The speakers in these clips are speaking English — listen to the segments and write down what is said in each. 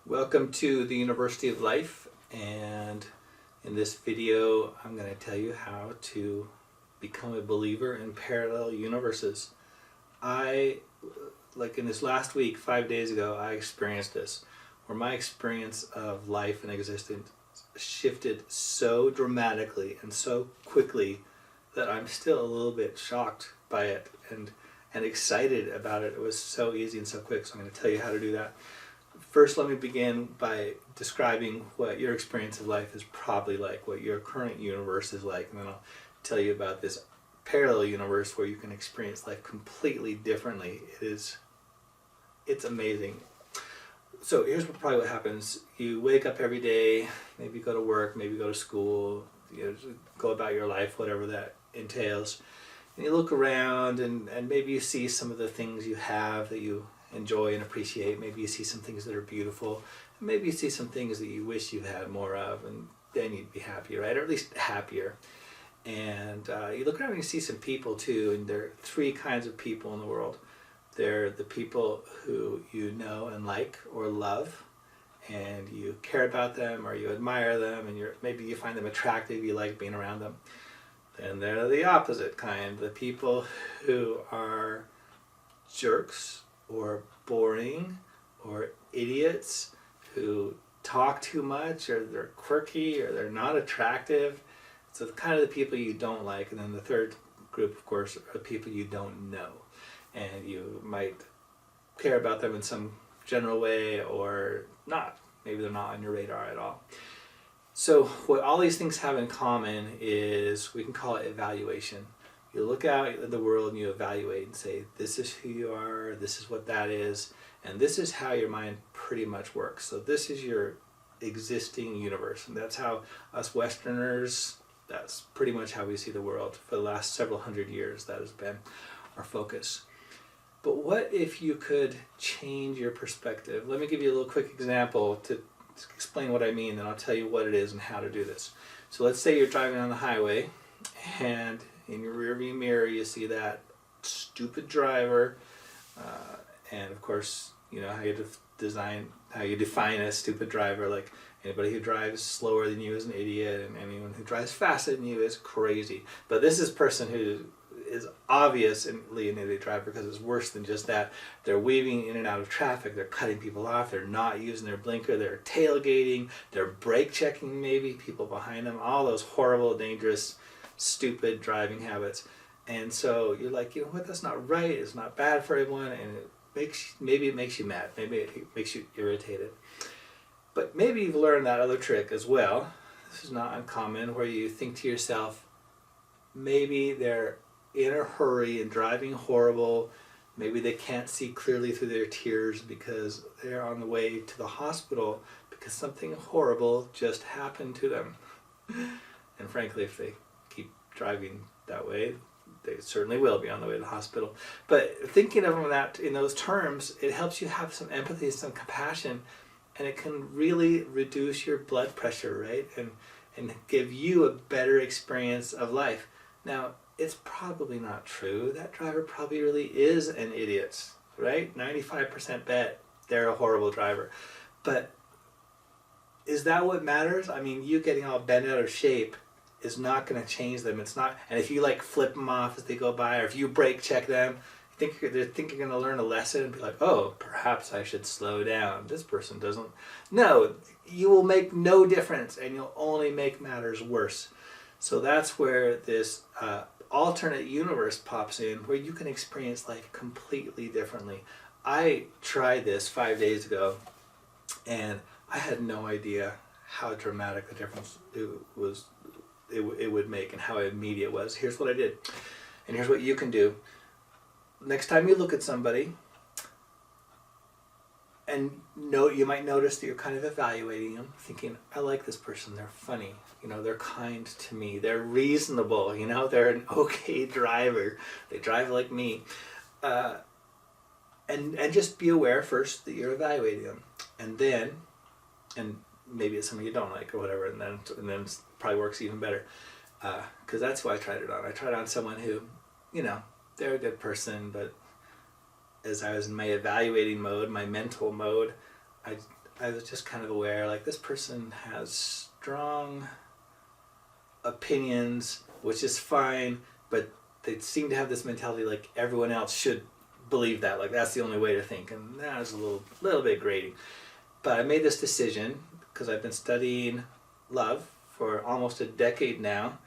Welcome to the University of Life, and in this video I'm going to tell you how to become a believer in parallel universes. Like in this last week, 5 days ago, I experienced this, where my experience of life and existence shifted so dramatically and so quickly that I'm still a little bit shocked by it and excited about it. It was so easy and so quick, so I'm going to tell you how to do that. First, let me begin by describing what your experience of life is probably like, what your current universe is like, and then I'll tell you about this parallel universe where you can experience life completely differently. It's amazing. So here's what happens. You wake up every day, maybe go to work, maybe go to school, go about your life, whatever that entails. And you look around and maybe you see some of the things you have that you enjoy and appreciate. Maybe you see some things that are beautiful. Maybe you see some things that you wish you had more of, and then you'd be happy, right? Or at least happier. And you look around and you see some people too, and there are three kinds of people in the world. They're the people who you know and like or love, and you care about them or you admire them, and maybe you find them attractive, you like being around them. And they're the opposite kind, the people who are jerks or boring or idiots who talk too much, or they're quirky, or they're not attractive. So kind of the people you don't like. And then the third group, of course, are the people you don't know. And you might care about them in some general way or not. Maybe they're not on your radar at all. So what all these things have in common is, we can call it evaluation. You look out at the world and you evaluate and say, this is who you are, this is what that is, and this is how your mind pretty much works. So this is your existing universe, and that's how us Westerners, that's pretty much how we see the world. For the last several hundred years, that has been our focus. But what if you could change your perspective? Let me give you a little quick example to explain what I mean, then I'll tell you what it is and how to do this. So let's say you're driving on the highway, and in your rearview mirror you see that stupid driver, and of course you know how you define a stupid driver. Like, anybody who drives slower than you is an idiot, and anyone who drives faster than you is crazy. But this is a person who is obviously an idiot driver, because it's worse than just that. They're weaving in and out of traffic, they're cutting people off, they're not using their blinker, they're tailgating, they're brake checking maybe people behind them, all those horrible, dangerous, stupid driving habits. And so you're like, you know what, that's not right, it's not bad for everyone, and maybe it makes you mad, maybe it makes you irritated. But maybe you've learned that other trick as well. This is not uncommon, where you think to yourself, maybe they're in a hurry and driving horrible, maybe they can't see clearly through their tears because they're on the way to the hospital because something horrible just happened to them. And frankly, if they keep driving that way, they certainly will be on the way to the hospital. But thinking of them in those terms, it helps you have some empathy, some compassion, and it can really reduce your blood pressure, right? And give you a better experience of life. Now, it's probably not true. That driver probably really is an idiot, right? 95% bet they're a horrible driver. But is that what matters? I mean, you getting all bent out of shape is not going to change them. It's not. And if you like flip them off as they go by, or if you brake check them, they think you're going to learn a lesson and be like, oh, perhaps I should slow down. This person doesn't. No, you will make no difference, and you'll only make matters worse. So that's where this alternate universe pops in, where you can experience life completely differently. I tried this 5 days ago, and I had no idea how dramatic the difference it would make, and how immediate it was. Here's what I did, and here's what you can do. Next time you look at somebody, and you might notice that you're kind of evaluating them, thinking, I like this person, they're funny, they're kind to me, they're reasonable, they're an okay driver, they drive like me. And just be aware first that you're evaluating them. And maybe it's something you don't like or whatever, and then it probably works even better. Because that's who I tried it on. I tried it on someone who, they're a good person, but as I was in my evaluating mode, my mental mode, I was just kind of aware, like, this person has strong opinions, which is fine, but they seem to have this mentality like everyone else should believe that, like that's the only way to think, and that was a little bit grating. But I made this decision because I've been studying love for almost a decade now,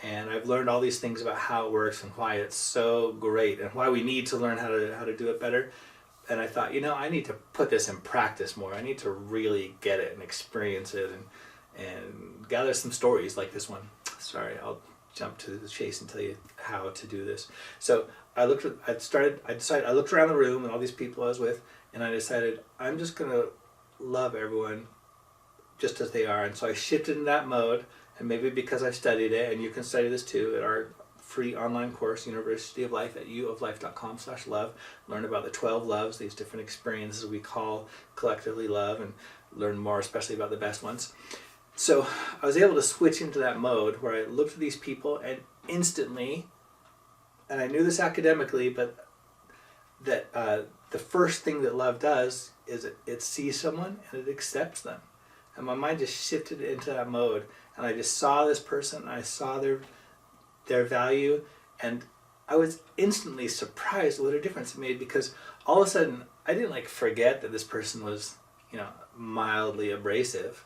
and I've learned all these things about how it works and why it's so great and why we need to learn how to do it better. And I thought, I need to put this in practice more. I need to really get it and experience it and gather some stories like this one. Sorry, I'll jump to the chase and tell you how to do this. So I looked around the room and all these people I was with, and I decided I'm just gonna love everyone just as they are. And so I shifted in that mode, and maybe because I studied it, and you can study this too at our free online course, University of Life, at uoflife.com/love. Learn about the 12 loves, these different experiences we call collectively love, and learn more especially about the best ones. So I was able to switch into that mode where I looked at these people and instantly, and I knew this academically, but that the first thing that love does is it sees someone and it accepts them. And my mind just shifted into that mode, and I just saw this person, and I saw their value, and I was instantly surprised what a difference it made, because all of a sudden I didn't forget that this person was mildly abrasive,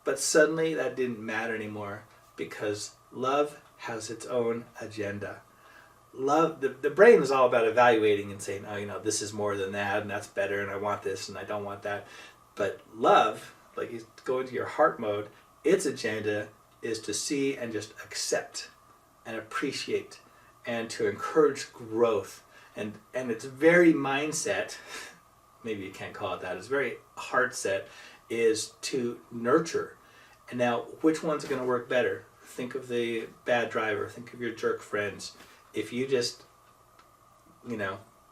but suddenly that didn't matter anymore, because love has its own agenda. Love, the brain is all about evaluating and saying, oh, this is more than that, and that's better, and I want this and I don't want that. But love, like you go into your heart mode, its agenda is to see and just accept and appreciate and to encourage growth. And its very mindset, maybe you can't call it that, its very heart set is to nurture. And now, which one's going to work better? Think of the bad driver, think of your jerk friends. If you just,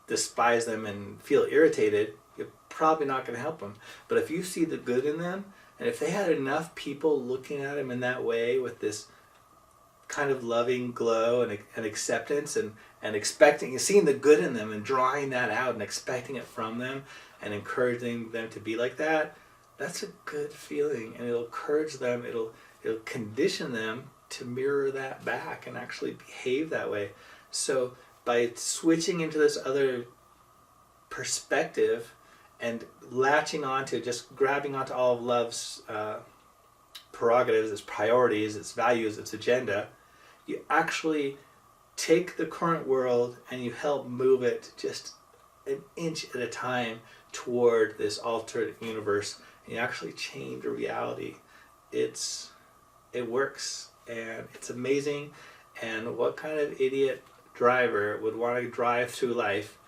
despise them and feel irritated, you're probably not going to help them. But if you see the good in them, and if they had enough people looking at them in that way with this kind of loving glow and acceptance and expecting, seeing the good in them and drawing that out and expecting it from them and encouraging them to be like that, that's a good feeling, and it'll encourage them, it'll condition them to mirror that back and actually behave that way. So by switching into this other perspective and latching onto, just grabbing onto all of love's prerogatives, its priorities, its values, its agenda, you actually take the current world and you help move it just an inch at a time toward this alternate universe, and you actually change the reality. It works, and it's amazing. And what kind of idiot driver would want to drive through life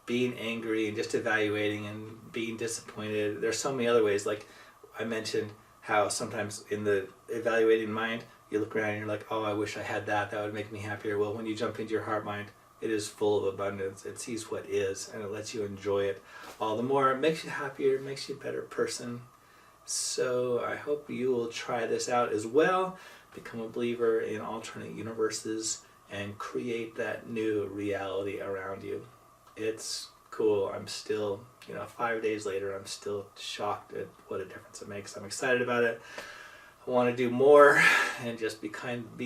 being angry and just evaluating and being disappointed? There's so many other ways. Like I mentioned, how sometimes in the evaluating mind, you look around and you're like, oh, I wish I had that. That would make me happier. Well, when you jump into your heart mind, it is full of abundance. It sees what is, and it lets you enjoy it all the more. It makes you happier. It makes you a better person. So I hope you will try this out as well. Become a believer in alternate universes and create that new reality around you. It's cool. I'm still, 5 days later, I'm still shocked at what a difference it makes. I'm excited about it. I want to do more and just be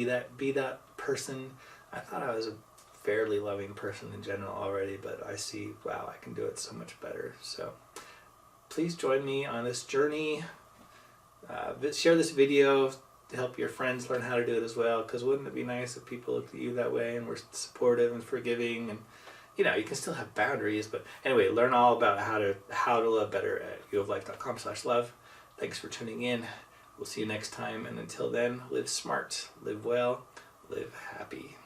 that person. I thought I was a fairly loving person in general already, but I see, wow, I can do it so much better. So please join me on this journey. Share this video to help your friends learn how to do it as well, because wouldn't it be nice if people looked at you that way and were supportive and forgiving, and you can still have boundaries, but anyway, learn all about how to love better at uoflife.com/love. Thanks for tuning in. We'll see you next time, and until then, live smart, live well, live happy.